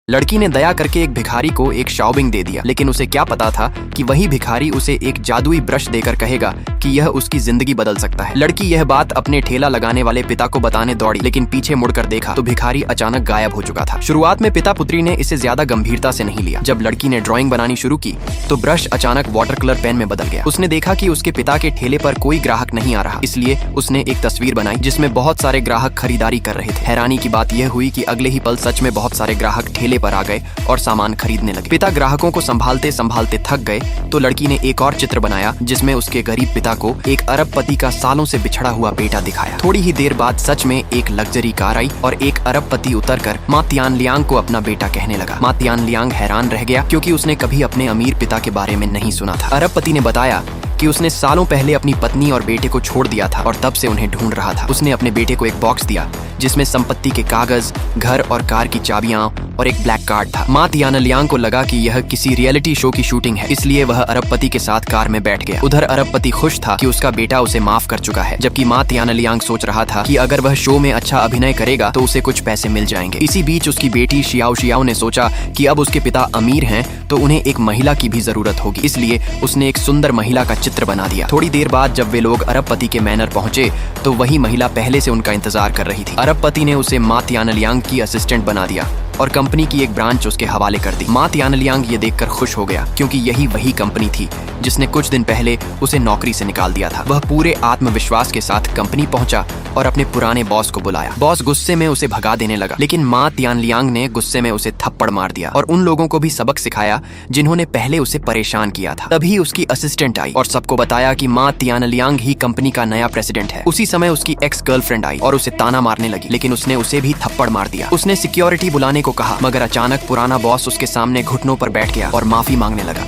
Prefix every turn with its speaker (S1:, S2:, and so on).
S1: लड़की ने दया करके एक भिखारी को एक शाओबिंग दे दिया, लेकिन उसे क्या पता था कि वही भिखारी उसे एक जादुई ब्रश देकर कहेगा कि यह उसकी जिंदगी बदल सकता है। लड़की यह बात अपने ठेला लगाने वाले पिता को बताने दौड़ी, लेकिन पीछे मुड़कर देखा तो भिखारी अचानक गायब हो चुका था। शुरुआत में पिता पुत्री ने इसे ज्यादा गंभीरता से नहीं लिया। जब लड़की ने ड्राइंग बनानी शुरू की तो ब्रश अचानक वाटर कलर पेन में बदल गया। उसने देखा कि उसके पिता के ठेले पर कोई ग्राहक नहीं आ रहा, इसलिए उसने एक तस्वीर बनाई जिसमें बहुत सारे ग्राहक खरीदारी कर रहे थे। हैरानी की बात यह हुई कि अगले ही पल सच में बहुत सारे ग्राहक ठेले पर आ गए और सामान खरीदने लगे। पिता ग्राहकों को संभालते संभालते थक गए तो लड़की ने एक और चित्र बनाया जिसमें उसके गरीब पिता को एक अरबपति का सालों से बिछड़ा हुआ बेटा दिखाया। थोड़ी ही देर बाद सच में एक लग्जरी कार आई और एक अरबपति उतरकर माँ तियानलियांग को अपना बेटा कहने लगा। माँ तियानलियांग हैरान रह गया क्योंकि उसने कभी अपने अमीर पिता के बारे में नहीं सुना था। अरबपति ने बताया कि उसने सालों पहले अपनी पत्नी और बेटे को छोड़ दिया था और तब से उन्हें ढूंढ रहा था। उसने अपने बेटे को एक बॉक्स दिया जिसमें संपत्ति के कागज, घर और कार की चाबियां और एक ब्लैक कार्ड था। माँ तियानलियांग को लगा कि यह किसी रियलिटी शो की शूटिंग है, इसलिए वह अरबपति के साथ कार में बैठ गया। उधर अरबपति खुश था कि उसका बेटा उसे माफ कर चुका है, जबकि माँ तियानलियांग सोच रहा था कि अगर वह शो में अच्छा अभिनय करेगा तो उसे कुछ पैसे मिल जाएंगे। इसी बीच उसकी बेटी शियाओ शियाओ ने सोचा कि अब उसके पिता अमीर हैं तो उन्हें एक महिला की भी जरूरत होगी, इसलिए उसने एक सुंदर महिला का चित्र बना दिया। थोड़ी देर बाद जब वे लोग अरबपति के मैनर पहुंचे तो वही महिला पहले से उनका इंतजार कर रही थी। अरबपति ने उसे माँ तियानलियांग की असिस्टेंट बना दिया और कंपनी की एक ब्रांच उसके हवाले कर दी। माँ तियानलियांग ये देखकर खुश हो गया क्योंकि यही वही कंपनी थी जिसने कुछ दिन पहले उसे नौकरी से निकाल दिया था। वह पूरे आत्मविश्वास के साथ कंपनी पहुंचा और अपने पुराने बॉस को बुलाया। बॉस गुस्से में उसे भगा देने लगा, लेकिन माँ तियानलियांग ने गुस्से में उसे थप्पड़ मार दिया और उन लोगों को भी सबक सिखाया जिन्होंने पहले उसे परेशान किया था। तभी उसकी असिस्टेंट आई और सबको बताया कि माँ तियानलियांग ही कंपनी का नया प्रेसिडेंट है। उसी समय उसकी एक्स गर्लफ्रेंड आई और उसे ताना मारने लगी, लेकिन उसने उसे भी थप्पड़ मार दिया। उसने सिक्योरिटी बुलाने को कहा, मगर अचानक पुराना बॉस उसके सामने घुटनों पर बैठ गया और माफी मांगने लगा।